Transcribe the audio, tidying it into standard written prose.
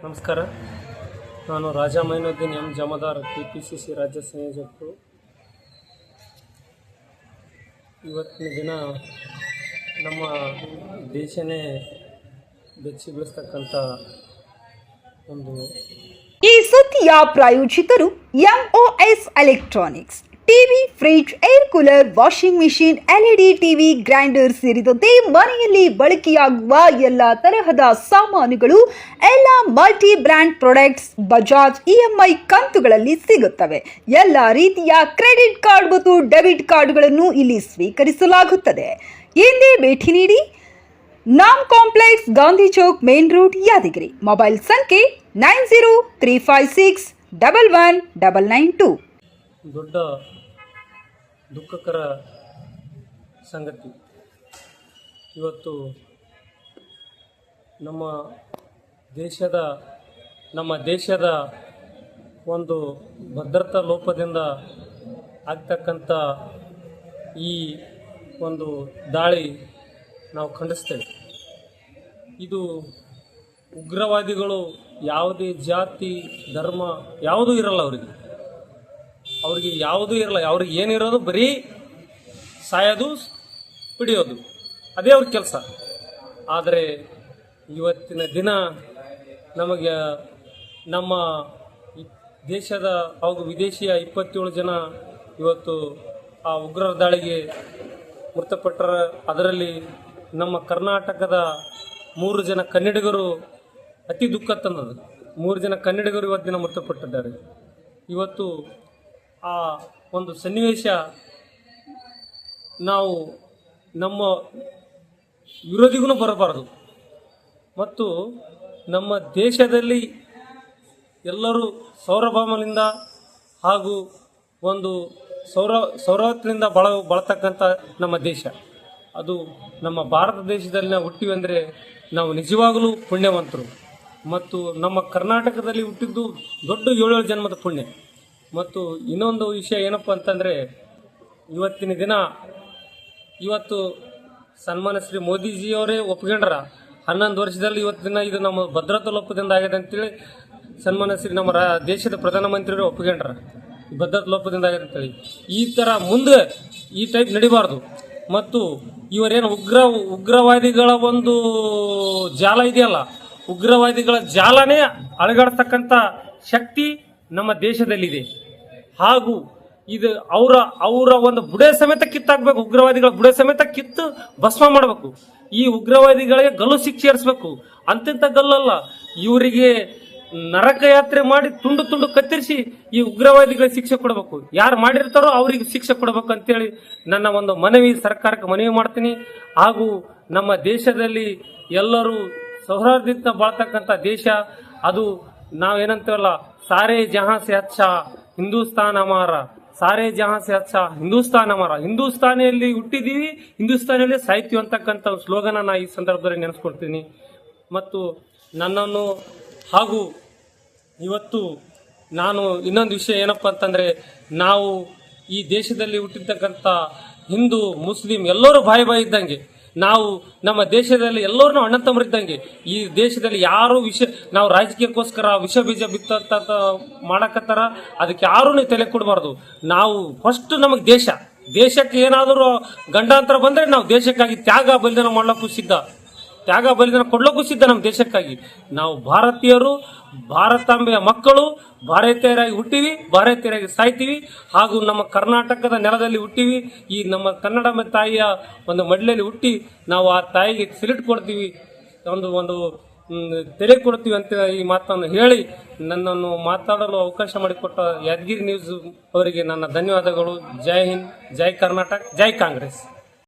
ನಮಸ್ಕಾರ. ನಾನು Raja Mainuddin M ಜಮದಾರ್, KPCC ರಾಜ್ಯ ಸಂಯೋಜಕರು. ಇವತ್ತಿನ ದಿನ ನಮ್ಮ ದೇಶನೇ ಬೆಚ್ಚಿ ಬೀಳಿಸ್ತಕ್ಕಂಥ ಒಂದು ಈ ಸುದ್ದಿಯ ಪ್ರಾಯೋಜಕರು MOS electronics. TV, fridge, air cooler, washing machine, LED TV, grinder ಸೇರಿದಂತೆ ಮನೆಯಲ್ಲಿ ಬಳಕೆಯಾಗುವ ಎಲ್ಲ ತರಹದ ಸಾಮಾನುಗಳು, ಎಲ್ಲ multi brand products Bajaj EMI ಕಂತುಗಳಲ್ಲಿ ಸಿಗುತ್ತವೆ. ಎಲ್ಲ ರೀತಿಯ ಕ್ರೆಡಿಟ್ ಕಾರ್ಡ್ ಮತ್ತು ಡೆಬಿಟ್ ಕಾರ್ಡ್ಗಳನ್ನು ಇಲ್ಲಿ ಸ್ವೀಕರಿಸಲಾಗುತ್ತದೆ. ಹಿಂದೆ ಭೇಟಿ ನೀಡಿ. Naam complex, Gandhi Chowk, main road, Yadgir. Mobile ಸಂಖ್ಯೆ 9035611992. ದೊಡ್ಡ ದುಃಖಕರ ಸಂಗತಿ. ಇವತ್ತು ನಮ್ಮ ದೇಶದ ಒಂದು ಭದ್ರತಾ ಲೋಪದಿಂದ ಆಗ್ತಕ್ಕಂಥ ಈ ಒಂದು ದಾಳಿ ನಾವು ಖಂಡಿಸ್ತೇವೆ. ಇದು ಉಗ್ರವಾದಿಗಳು ಯಾವುದೇ ಜಾತಿ ಧರ್ಮ ಯಾವುದೂ ಇರಲ್ಲ. ಅವ್ರಿಗೆ ಯಾವುದೂ ಇರಲ್ಲ. ಅವ್ರಿಗೆ ಏನಿರೋದು ಬರೀ ಸಾಯೋದು, piಡಿಯೋದು, ಅದೇ ಅವ್ರ ಕೆಲಸ. ಆದರೆ ಇವತ್ತಿನ ದಿನ ನಮಗೆ ನಮ್ಮ ದೇಶದ ಹಾಗೂ ವಿದೇಶಿಯ 27 ಜನ ಇವತ್ತು ಆ ಉಗ್ರರ ದಾಳಿಗೆ ಮೃತಪಟ್ಟರ. ಅದರಲ್ಲಿ ನಮ್ಮ ಕರ್ನಾಟಕದ 3 ಜನ ಕನ್ನಡಿಗರು ಅತಿ ದುಃಖ ತಂದದ್ದು. 3 ಜನ ಕನ್ನಡಿಗರು ಇವತ್ತು ದಿನ ಮೃತಪಟ್ಟಿದ್ದಾರೆ. ಇವತ್ತು ಆ ಒಂದು ಸನ್ನಿವೇಶ ನಾವು ನಮ್ಮ ವಿರೋಧಿಗೂ ಬರಬಾರದು. ಮತ್ತು ನಮ್ಮ ದೇಶದಲ್ಲಿ ಎಲ್ಲರೂ ಸೌರಭಾಮಲಿಂದ ಹಾಗೂ ಒಂದು ಸೌರತ್ವದಿಂದ ಬಳತಕ್ಕಂಥ ನಮ್ಮ ದೇಶ, ಅದು ನಮ್ಮ ಭಾರತ ದೇಶದಲ್ಲಿ ನಾವು ಹುಟ್ಟಿವಿ ಅಂದರೆ ನಾವು ನಿಜವಾಗಲೂ ಪುಣ್ಯವಂತರು. ಮತ್ತು ನಮ್ಮ ಕರ್ನಾಟಕದಲ್ಲಿ ಹುಟ್ಟಿದ್ದು ದೊಡ್ಡ 7 ಜನ್ಮದ ಪುಣ್ಯ. ಮತ್ತು ಇನ್ನೊಂದು ವಿಷಯ ಏನಪ್ಪ ಅಂತಂದರೆ, ಇವತ್ತಿನ ದಿನ ಸನ್ಮಾನ್ಯ ಶ್ರೀ ಮೋದಿಜಿಯವರೇ ಒಪ್ಕೊಂಡ್ರ 11 ವರ್ಷದಲ್ಲಿ ಇವತ್ತಿನ ದಿನ ಇದು ನಮ್ಮ ಭದ್ರತಾ ಲೋಪದಿಂದ ಆಗಿದೆ ಅಂತೇಳಿ ಸನ್ಮಾನ್ಯ ಶ್ರೀ ನಮ್ಮ ದೇಶದ ಪ್ರಧಾನಮಂತ್ರಿಯವರೇ ಒಪ್ಕೊಂಡ್ರ. ಭದ್ರತಾ ಲೋಪದಿಂದ ಆಗಿದೆ ಅಂತೇಳಿ ಈ ಥರ ಮುಂದೆ ಈ ಟೈಪ್ ನಡಿಬಾರ್ದು. ಮತ್ತು ಇವರೇನು ಉಗ್ರವಾದಿಗಳ ಒಂದು ಜಾಲ ಇದೆಯಲ್ಲ, ಉಗ್ರವಾದಿಗಳ ಜಾಲನೇ ಅಳಗಾಡ್ತಕ್ಕಂಥ ಶಕ್ತಿ ನಮ್ಮ ದೇಶದಲ್ಲಿದೆ. ಹಾಗೂ ಇದು ಅವರ ಒಂದು ಬುಡೆ ಸಮೇತ ಕಿತ್ತಾಕ್ಬೇಕು. ಉಗ್ರವಾದಿಗಳ ಬುಡೆ ಸಮೇತ ಕಿತ್ತು ಭಸ್ಮ ಮಾಡಬೇಕು. ಈ ಉಗ್ರವಾದಿಗಳಿಗೆ ಗಲ್ಲು ಶಿಕ್ಷೆ ಏರಿಸಬೇಕು. ಅಂತಿಂತ ಗಲ್ಲಲ್ಲ, ಇವರಿಗೆ ನರಕ ಯಾತ್ರೆ ಮಾಡಿ ತುಂಡು ತುಂಡು ಕತ್ತರಿಸಿ ಈ ಉಗ್ರವಾದಿಗಳಿಗೆ ಶಿಕ್ಷೆ ಕೊಡಬೇಕು. ಯಾರು ಮಾಡಿರ್ತಾರೋ ಅವರಿಗೆ ಶಿಕ್ಷೆ ಕೊಡಬೇಕು ಅಂತೇಳಿ ನನ್ನ ಒಂದು ಮನವಿ, ಸರ್ಕಾರಕ್ಕೆ ಮನವಿ ಮಾಡ್ತೀನಿ. ಹಾಗೂ ನಮ್ಮ ದೇಶದಲ್ಲಿ ಎಲ್ಲರೂ ಸೌಹಾರ್ದದಿಂದ ಬಾಳ್ತಕ್ಕಂಥ ದೇಶ ಅದು. ನಾವೇನಂತೀವಲ್ಲ, ಸಾರೇ ಜಹಾಂ ಸೆ ಅಚ್ಚಾ ಹಿಂದೂಸ್ತಾನ್ ಹಮಾರ, ಸಾರೇ ಜಹಾಂ ಸೆ ಅಚ್ಚಾ ಹಿಂದೂಸ್ತಾನ್ ಹಮಾರ. ಹಿಂದೂಸ್ತಾನಿಯಲ್ಲಿ ಹುಟ್ಟಿದೀವಿ, ಹಿಂದೂಸ್ತಾನಿಯಲ್ಲೇ ಸಾಯ್ತೀವಿ ಅಂತಕ್ಕಂಥ ಸ್ಲೋಗನ ನಾ ಈ ಸಂದರ್ಭದಲ್ಲಿ ನೆನೆಸ್ಕೊಳ್ತೀನಿ. ಮತ್ತು ನನ್ನನ್ನು ಹಾಗೂ ಇವತ್ತು ನಾನು ಇನ್ನೊಂದು ವಿಷಯ ಏನಪ್ಪ ಅಂತಂದರೆ, ನಾವು ಈ ದೇಶದಲ್ಲಿ ಹುಟ್ಟಿರ್ತಕ್ಕಂಥ ಹಿಂದೂ ಮುಸ್ಲಿಂ ಎಲ್ಲರೂ ಬಾಯಿ ಇದ್ದಂಗೆ, ನಾವು ನಮ್ಮ ದೇಶದಲ್ಲಿ ಎಲ್ಲರೂ ಅಣ್ಣ ತಮ್ಮರಿದ್ದಂಗೆ. ಈ ದೇಶದಲ್ಲಿ ಯಾರು ನಾವು ರಾಜಕೀಯಕ್ಕೋಸ್ಕರ ವಿಷ ಬೀಜ ಬಿತ್ತ ಮಾಡಕತ್ತಾರ, ಅದಕ್ಕೆ ಯಾರೂ ತಲೆ ಕೊಡಬಾರ್ದು. ನಾವು ಫಸ್ಟ್ ನಮಗೆ ದೇಶಕ್ಕೆ ಏನಾದರೂ ಗಂಡಾಂತರ ಬಂದರೆ ನಾವು ದೇಶಕ್ಕಾಗಿ ತ್ಯಾಗ ಬಲಿದಾನ ಮಾಡ್ಲಿಕ್ಕೂ ಸಿದ್ಧ, ತ್ಯಾಗ ಬಲಿದಾನ ಕೊಡ್ಲಿಕ್ಕೂ ಸಿದ್ಧ. ನಮ್ಮ ದೇಶಕ್ಕಾಗಿ ನಾವು ಭಾರತೀಯರು, ಭಾರತಾಂಬೆಯ ಮಕ್ಕಳು, ಭಾರತೀಯರಾಗಿ ಹುಟ್ಟಿವಿ, ಭಾರತೀಯರಾಗಿ ಸಾಯ್ತೀವಿ. ಹಾಗೂ ನಮ್ಮ ಕರ್ನಾಟಕದ ನೆಲದಲ್ಲಿ ಹುಟ್ಟಿವಿ. ಈ ನಮ್ಮ ಕನ್ನಡ ತಾಯಿಯ ಒಂದು ಮಡ್ಲಲ್ಲಿ ಹುಟ್ಟಿ ನಾವು ಆ ತಾಯಿಗೆ ಸಿಲಿಟ್ ಕೊಡ್ತೀವಿ, ಒಂದು ತೆರೆ ಕೊಡ್ತೀವಿ ಅಂತ ಈ ಮಾತನ್ನು ಹೇಳಿ ನನ್ನನ್ನು ಮಾತಾಡಲು ಅವಕಾಶ ಮಾಡಿಕೊಟ್ಟ ಯಾದಗಿರಿ ನ್ಯೂಸ್ ಅವರಿಗೆ ನನ್ನ ಧನ್ಯವಾದಗಳು. ಜೈ ಹಿಂದ್, ಜೈ ಕರ್ನಾಟಕ, ಜೈ ಕಾಂಗ್ರೆಸ್.